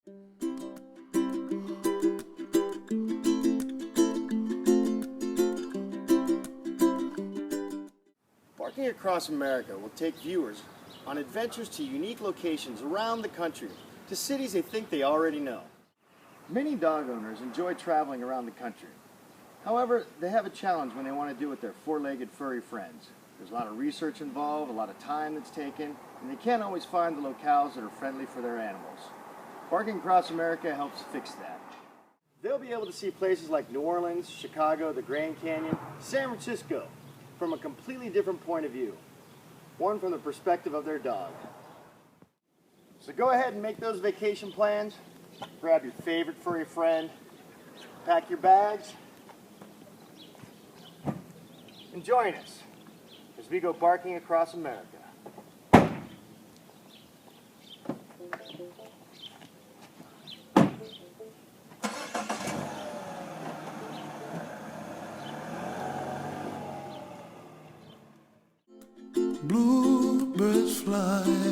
Barking Across America will take viewers on adventures to unique locations around the country, to cities they think they already know. Many dog owners enjoy traveling around the country. However, they have a challenge when they want to do it with their four-legged furry friends. There's a lot of research involved, a lot of time that's taken, and they can't always find the locales that are friendly for their animals. Barking Across America helps fix that. They'll be able to see places like New Orleans, Chicago, the Grand Canyon, San Francisco, from a completely different point of view. One from the perspective of their dog. So go ahead and make those vacation plans. Grab your favorite furry friend, pack your bags, and join us as we go barking across America. Bluebirds fly